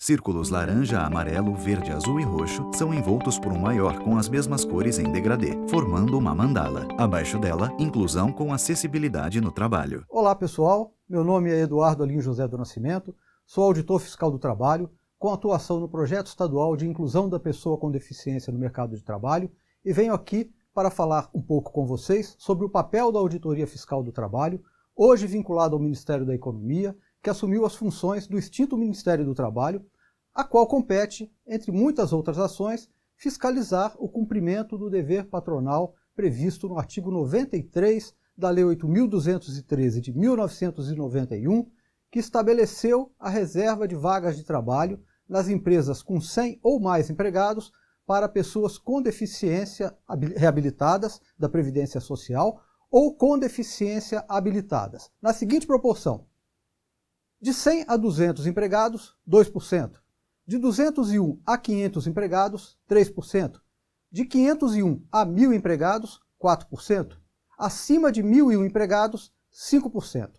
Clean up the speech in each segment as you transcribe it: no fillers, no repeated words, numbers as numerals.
Círculos laranja, amarelo, verde, azul e roxo são envoltos por um maior com as mesmas cores em degradê, formando uma mandala. Abaixo dela, inclusão com acessibilidade no trabalho. Olá pessoal, meu nome é Eduardo Alinho José do Nascimento, sou auditor fiscal do trabalho, com atuação no projeto estadual de inclusão da pessoa com deficiência no mercado de trabalho e venho aqui para falar um pouco com vocês sobre o papel da Auditoria Fiscal do Trabalho, hoje vinculado ao Ministério da Economia, que assumiu as funções do extinto Ministério do Trabalho, a qual compete, entre muitas outras ações, fiscalizar o cumprimento do dever patronal previsto no artigo 93 da Lei 8.213 de 1991, que estabeleceu a reserva de vagas de trabalho nas empresas com 100 ou mais empregados para pessoas com deficiência reabilitadas da Previdência Social ou com deficiência habilitadas, na seguinte proporção: de 100 a 200 empregados, 2%. De 201 a 500 empregados, 3%. De 501 a 1.000 empregados, 4%. Acima de 1.001 empregados, 5%.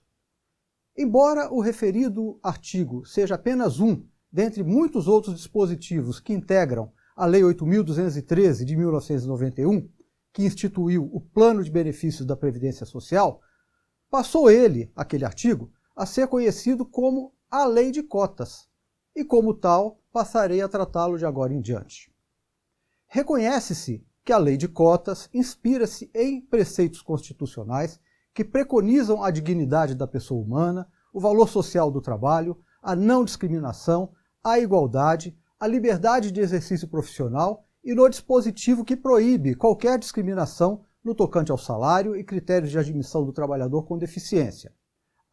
Embora o referido artigo seja apenas um dentre muitos outros dispositivos que integram a Lei 8.213 de 1991, que instituiu o Plano de Benefícios da Previdência Social, passou ele, aquele artigo, a ser conhecido como a Lei de Cotas, e como tal, passarei a tratá-lo de agora em diante. Reconhece-se que a Lei de Cotas inspira-se em preceitos constitucionais que preconizam a dignidade da pessoa humana, o valor social do trabalho, a não discriminação, a igualdade, a liberdade de exercício profissional e no dispositivo que proíbe qualquer discriminação no tocante ao salário e critérios de admissão do trabalhador com deficiência.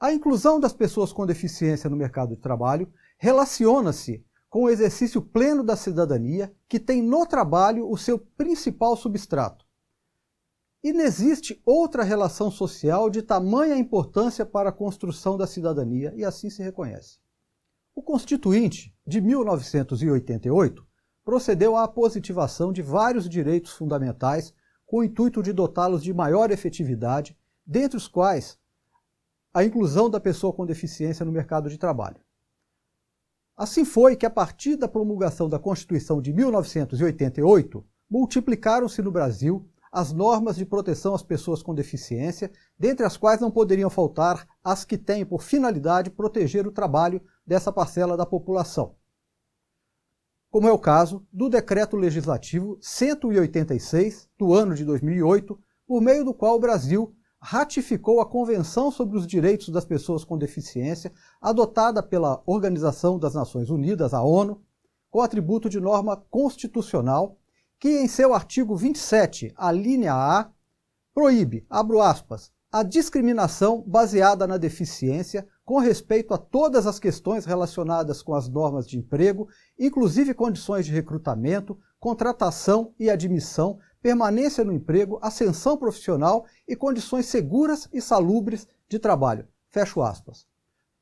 A inclusão das pessoas com deficiência no mercado de trabalho relaciona-se com o exercício pleno da cidadania, que tem no trabalho o seu principal substrato. E não existe outra relação social de tamanha importância para a construção da cidadania, e assim se reconhece. O Constituinte, de 1988, procedeu à positivação de vários direitos fundamentais com o intuito de dotá-los de maior efetividade, dentre os quais a inclusão da pessoa com deficiência no mercado de trabalho. Assim foi que, a partir da promulgação da Constituição de 1988, multiplicaram-se no Brasil as normas de proteção às pessoas com deficiência, dentre as quais não poderiam faltar as que têm por finalidade proteger o trabalho dessa parcela da população. Como é o caso do Decreto Legislativo 186, do ano de 2008, por meio do qual o Brasil ratificou a Convenção sobre os Direitos das Pessoas com Deficiência, adotada pela Organização das Nações Unidas, a ONU, com atributo de norma constitucional, que em seu artigo 27, a linha A, proíbe, abro aspas, a discriminação baseada na deficiência com respeito a todas as questões relacionadas com as normas de emprego, inclusive condições de recrutamento, contratação e admissão, permanência no emprego, ascensão profissional e condições seguras e salubres de trabalho. Fecho aspas.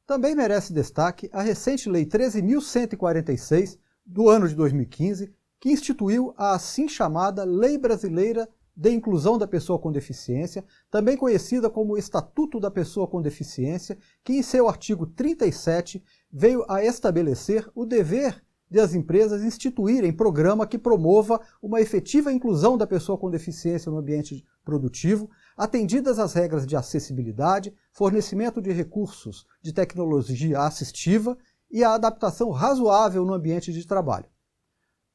Também merece destaque a recente Lei 13.146, do ano de 2015, que instituiu a assim chamada Lei Brasileira de Inclusão da Pessoa com Deficiência, também conhecida como Estatuto da Pessoa com Deficiência, que em seu artigo 37 veio a estabelecer o dever de as empresas instituírem programa que promova uma efetiva inclusão da pessoa com deficiência no ambiente produtivo, atendidas as regras de acessibilidade, fornecimento de recursos de tecnologia assistiva e a adaptação razoável no ambiente de trabalho.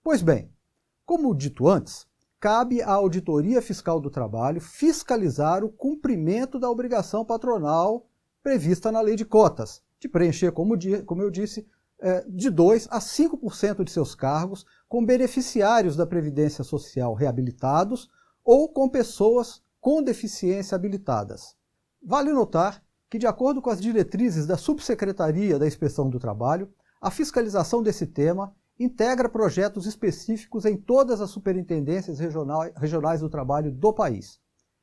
Pois bem, como dito antes, cabe à Auditoria Fiscal do Trabalho fiscalizar o cumprimento da obrigação patronal prevista na Lei de Cotas, de preencher, como eu disse, de 2% a 5% de seus cargos com beneficiários da Previdência Social reabilitados ou com pessoas com deficiência habilitadas. Vale notar que, de acordo com as diretrizes da Subsecretaria da Inspeção do Trabalho, a fiscalização desse tema integra projetos específicos em todas as superintendências regionais do trabalho do país.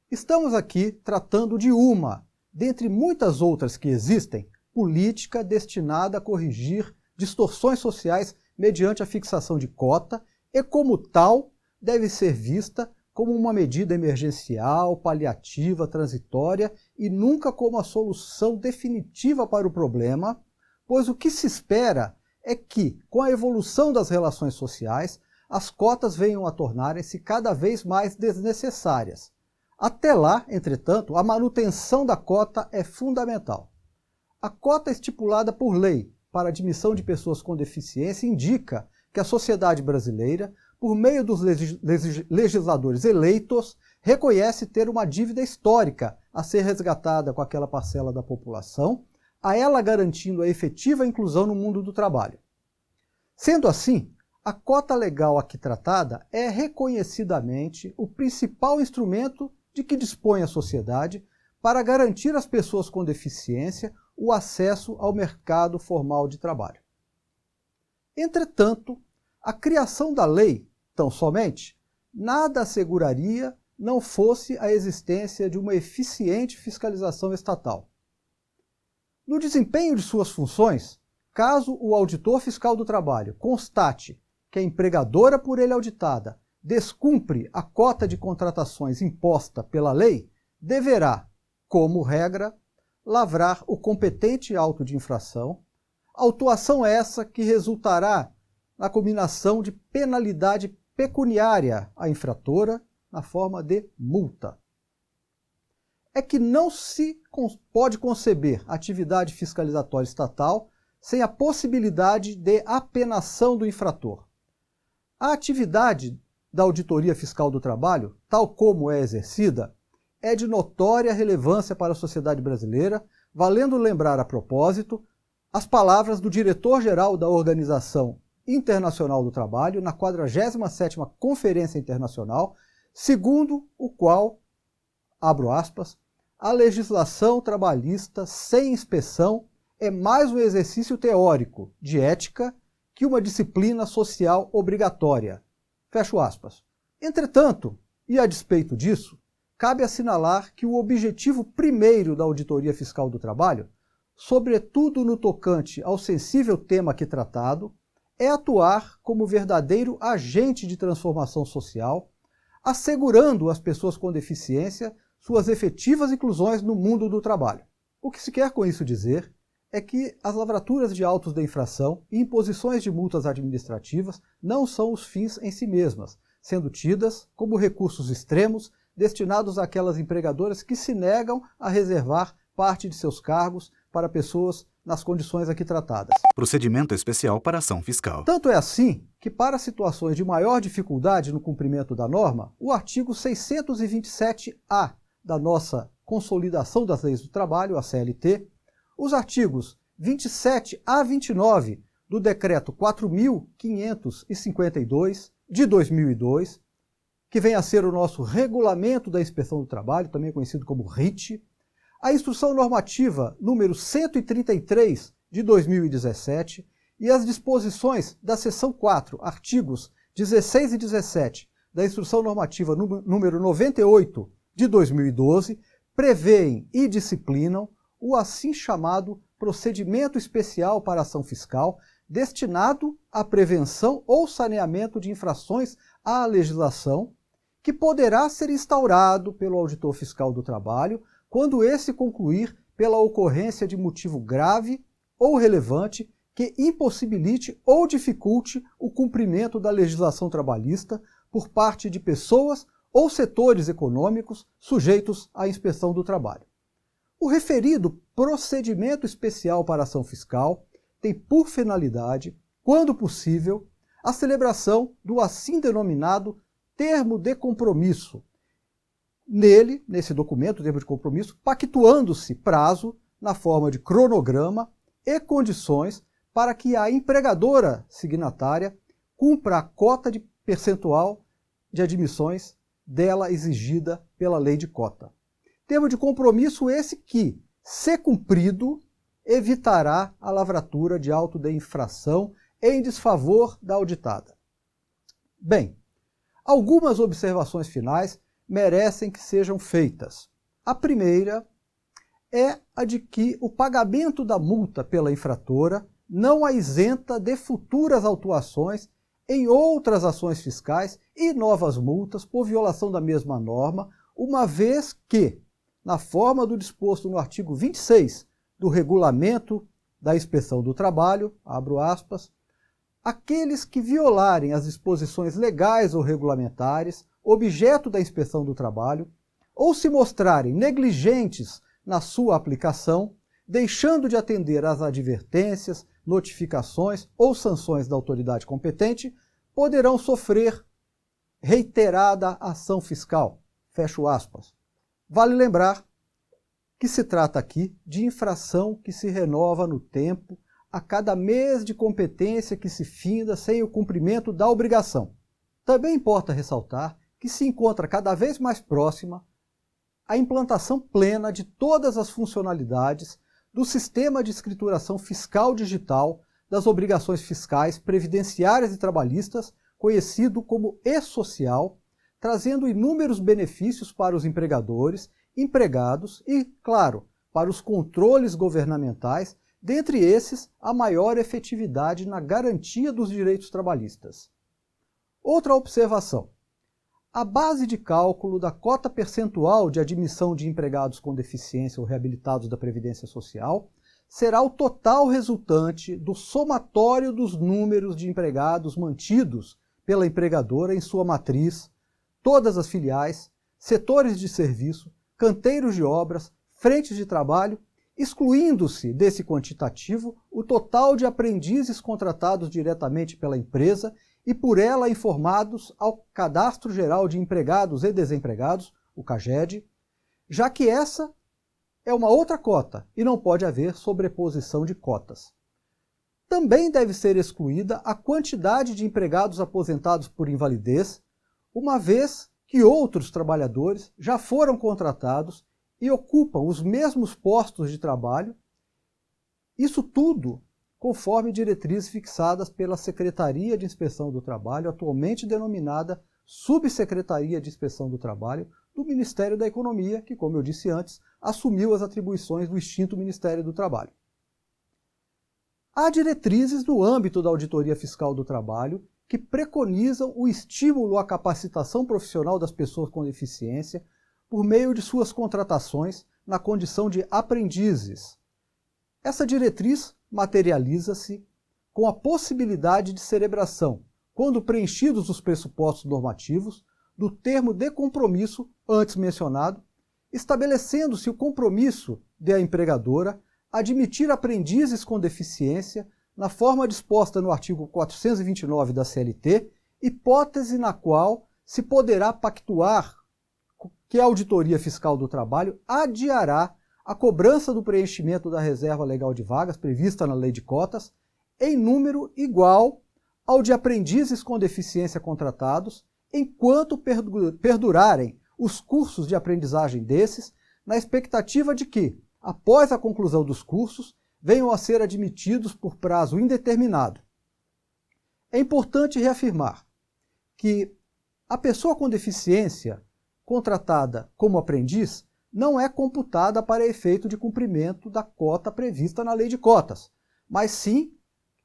Estamos aqui tratando de uma, dentre muitas outras que existem, política destinada a corrigir distorções sociais mediante a fixação de cota e, como tal, deve ser vista como uma medida emergencial, paliativa, transitória e nunca como a solução definitiva para o problema, pois o que se espera é que, com a evolução das relações sociais, as cotas venham a tornarem-se cada vez mais desnecessárias. Até lá, entretanto, a manutenção da cota é fundamental. A cota estipulada por lei para a admissão de pessoas com deficiência indica que a sociedade brasileira, por meio dos legisladores eleitos, reconhece ter uma dívida histórica a ser resgatada com aquela parcela da população, a ela garantindo a efetiva inclusão no mundo do trabalho. Sendo assim, a cota legal aqui tratada é reconhecidamente o principal instrumento de que dispõe a sociedade para garantir às pessoas com deficiência o acesso ao mercado formal de trabalho. Entretanto, a criação da lei, tão somente, nada asseguraria não fosse a existência de uma eficiente fiscalização estatal. No desempenho de suas funções, caso o auditor fiscal do trabalho constate que a empregadora por ele auditada descumpre a cota de contratações imposta pela lei, deverá, como regra, lavrar o competente auto de infração, autuação essa que resultará na combinação de penalidade pecuniária à infratora na forma de multa. É que não se pode conceber atividade fiscalizatória estatal sem a possibilidade de apenação do infrator. A atividade da Auditoria Fiscal do Trabalho, tal como é exercida, é de notória relevância para a sociedade brasileira, valendo lembrar a propósito as palavras do diretor-geral da Organização Internacional do Trabalho na 47ª Conferência Internacional, segundo o qual, abro aspas, a legislação trabalhista sem inspeção é mais um exercício teórico de ética que uma disciplina social obrigatória. Fecho aspas. Entretanto, e a despeito disso, cabe assinalar que o objetivo primeiro da Auditoria Fiscal do Trabalho, sobretudo no tocante ao sensível tema aqui tratado, é atuar como verdadeiro agente de transformação social, assegurando às pessoas com deficiência suas efetivas inclusões no mundo do trabalho. O que se quer com isso dizer é que as lavraturas de autos de infração e imposições de multas administrativas não são os fins em si mesmas, sendo tidas como recursos extremos destinados àquelas empregadoras que se negam a reservar parte de seus cargos para pessoas nas condições aqui tratadas. Procedimento especial para ação fiscal. Tanto é assim que, para situações de maior dificuldade no cumprimento da norma, o artigo 627-A da nossa Consolidação das Leis do Trabalho, a CLT, os artigos 27 a 29 do Decreto 4.552, de 2002, que vem a ser o nosso Regulamento da Inspeção do Trabalho, também conhecido como RIT, a Instrução Normativa número 133, de 2017, e as disposições da seção 4, artigos 16 e 17, da Instrução Normativa número 98, de 2012, prevêem e disciplinam o assim chamado Procedimento Especial para Ação Fiscal, destinado à prevenção ou saneamento de infrações à legislação, que poderá ser instaurado pelo auditor fiscal do trabalho quando esse concluir pela ocorrência de motivo grave ou relevante que impossibilite ou dificulte o cumprimento da legislação trabalhista por parte de pessoas ou setores econômicos sujeitos à inspeção do trabalho. O referido Procedimento Especial para Ação Fiscal tem por finalidade, quando possível, a celebração do assim denominado Termo de Compromisso. Nele, nesse documento, termo de compromisso, pactuando-se prazo na forma de cronograma e condições para que a empregadora signatária cumpra a cota de percentual de admissões dela exigida pela lei de cota. Termo de compromisso esse que, se cumprido, evitará a lavratura de auto de infração em desfavor da auditada. Bem, algumas observações finais merecem que sejam feitas. A primeira é a de que o pagamento da multa pela infratora não a isenta de futuras autuações em outras ações fiscais e novas multas por violação da mesma norma, uma vez que, na forma do disposto no artigo 26 do Regulamento da Inspeção do Trabalho, abro aspas, aqueles que violarem as disposições legais ou regulamentares, objeto da inspeção do trabalho, ou se mostrarem negligentes na sua aplicação, deixando de atender às advertências, notificações ou sanções da autoridade competente, poderão sofrer reiterada ação fiscal. Fecho aspas. Vale lembrar que se trata aqui de infração que se renova no tempo a cada mês de competência que se finda sem o cumprimento da obrigação. Também importa ressaltar que se encontra cada vez mais próxima a implantação plena de todas as funcionalidades do sistema de escrituração fiscal digital das obrigações fiscais, previdenciárias e trabalhistas, conhecido como e-social, trazendo inúmeros benefícios para os empregadores, empregados e, claro, para os controles governamentais, dentre esses, a maior efetividade na garantia dos direitos trabalhistas. Outra observação. A base de cálculo da cota percentual de admissão de empregados com deficiência ou reabilitados da Previdência Social será o total resultante do somatório dos números de empregados mantidos pela empregadora em sua matriz, todas as filiais, setores de serviço, canteiros de obras, frentes de trabalho, excluindo-se desse quantitativo o total de aprendizes contratados diretamente pela empresa e por ela informados ao Cadastro Geral de Empregados e Desempregados, o CAGED, já que essa é uma outra cota e não pode haver sobreposição de cotas. Também deve ser excluída a quantidade de empregados aposentados por invalidez, uma vez que outros trabalhadores já foram contratados e ocupam os mesmos postos de trabalho, isso tudo conforme diretrizes fixadas pela Secretaria de Inspeção do Trabalho, atualmente denominada Subsecretaria de Inspeção do Trabalho, do Ministério da Economia, que, como eu disse antes, assumiu as atribuições do extinto Ministério do Trabalho. Há diretrizes no âmbito da Auditoria Fiscal do Trabalho que preconizam o estímulo à capacitação profissional das pessoas com deficiência por meio de suas contratações na condição de aprendizes. Essa diretriz materializa-se com a possibilidade de celebração, quando preenchidos os pressupostos normativos, do termo de compromisso antes mencionado, estabelecendo-se o compromisso da empregadora admitir aprendizes com deficiência na forma disposta no artigo 429 da CLT, hipótese na qual se poderá pactuar que a Auditoria Fiscal do Trabalho adiará a cobrança do preenchimento da reserva legal de vagas prevista na Lei de Cotas em número igual ao de aprendizes com deficiência contratados, enquanto perdurarem os cursos de aprendizagem desses, na expectativa de que, após a conclusão dos cursos, venham a ser admitidos por prazo indeterminado. É importante reafirmar que a pessoa com deficiência contratada como aprendiz não é computada para efeito de cumprimento da cota prevista na Lei de Cotas, mas sim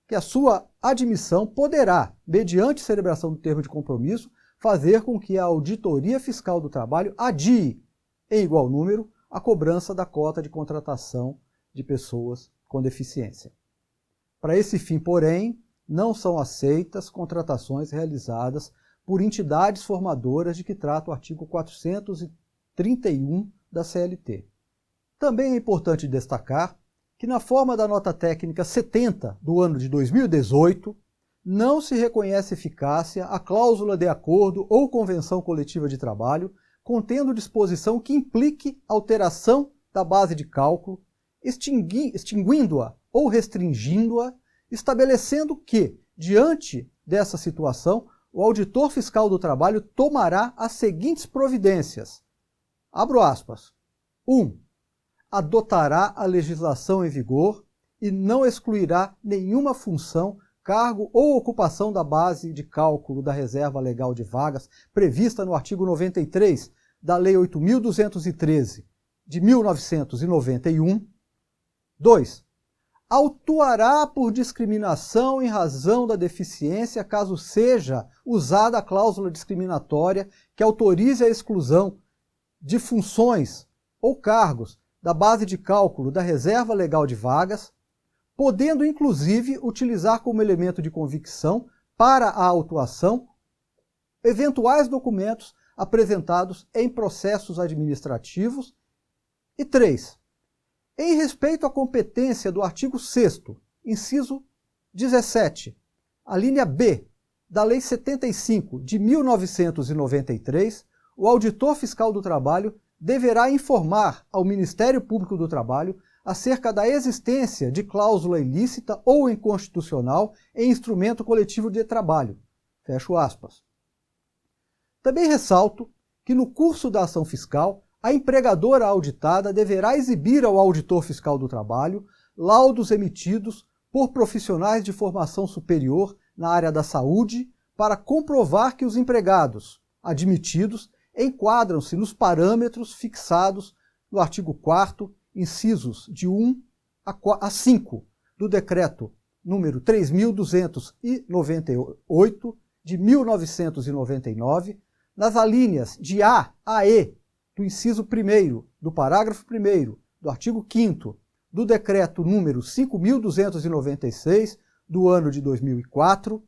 que a sua admissão poderá, mediante celebração do termo de compromisso, fazer com que a Auditoria Fiscal do Trabalho adie, em igual número, a cobrança da cota de contratação de pessoas com deficiência. Para esse fim, porém, não são aceitas contratações realizadas por entidades formadoras de que trata o artigo 431 da CLT. Também é importante destacar que na forma da nota técnica 70 do ano de 2018, não se reconhece eficácia a cláusula de acordo ou convenção coletiva de trabalho contendo disposição que implique alteração da base de cálculo, extinguindo-a ou restringindo-a, estabelecendo que, diante dessa situação, o auditor fiscal do trabalho tomará as seguintes providências. Abro aspas. 1. Adotará a legislação em vigor e não excluirá nenhuma função, cargo ou ocupação da base de cálculo da reserva legal de vagas prevista no artigo 93 da Lei 8.213 de 1991. 2. Autuará por discriminação em razão da deficiência caso seja usada a cláusula discriminatória que autorize a exclusão de funções ou cargos da base de cálculo da reserva legal de vagas podendo inclusive utilizar como elemento de convicção para a autuação eventuais documentos apresentados em processos administrativos. E 3. Em respeito à competência do artigo 6º, inciso 17, a linha B da Lei 75 de 1993, o auditor fiscal do trabalho deverá informar ao Ministério Público do Trabalho acerca da existência de cláusula ilícita ou inconstitucional em instrumento coletivo de trabalho. Fecho aspas. Também ressalto que no curso da ação fiscal, a empregadora auditada deverá exibir ao auditor fiscal do trabalho laudos emitidos por profissionais de formação superior na área da saúde para comprovar que os empregados admitidos enquadram-se nos parâmetros fixados no artigo 4º, incisos de 1 a 5 do Decreto número 3.298 de 1999, nas alíneas de A a E do inciso 1º do parágrafo 1º do artigo 5º do Decreto número 5.296 do ano de 2004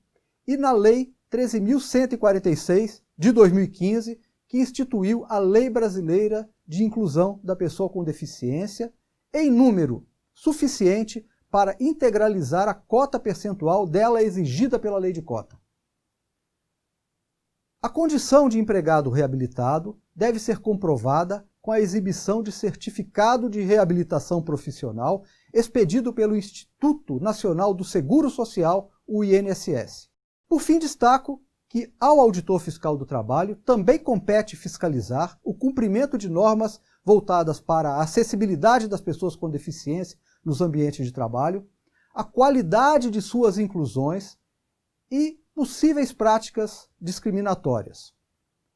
e na Lei 13.146 de 2015, que instituiu a Lei Brasileira de Inclusão da Pessoa com Deficiência, em número suficiente para integralizar a cota percentual dela exigida pela lei de cota. A condição de empregado reabilitado deve ser comprovada com a exibição de certificado de reabilitação profissional expedido pelo Instituto Nacional do Seguro Social, o INSS. Por fim, destaco que ao auditor fiscal do trabalho também compete fiscalizar o cumprimento de normas voltadas para a acessibilidade das pessoas com deficiência nos ambientes de trabalho, a qualidade de suas inclusões e possíveis práticas discriminatórias.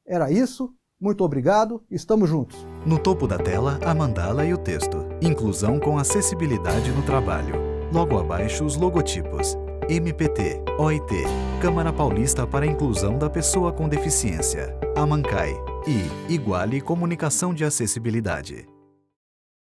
Era isso, muito obrigado, estamos juntos. No topo da tela, a mandala e o texto. Inclusão com acessibilidade no trabalho. Logo abaixo, os logotipos. MPT, OIT, Câmara Paulista para a Inclusão da Pessoa com Deficiência, AMANCAI e Iguale Comunicação de Acessibilidade.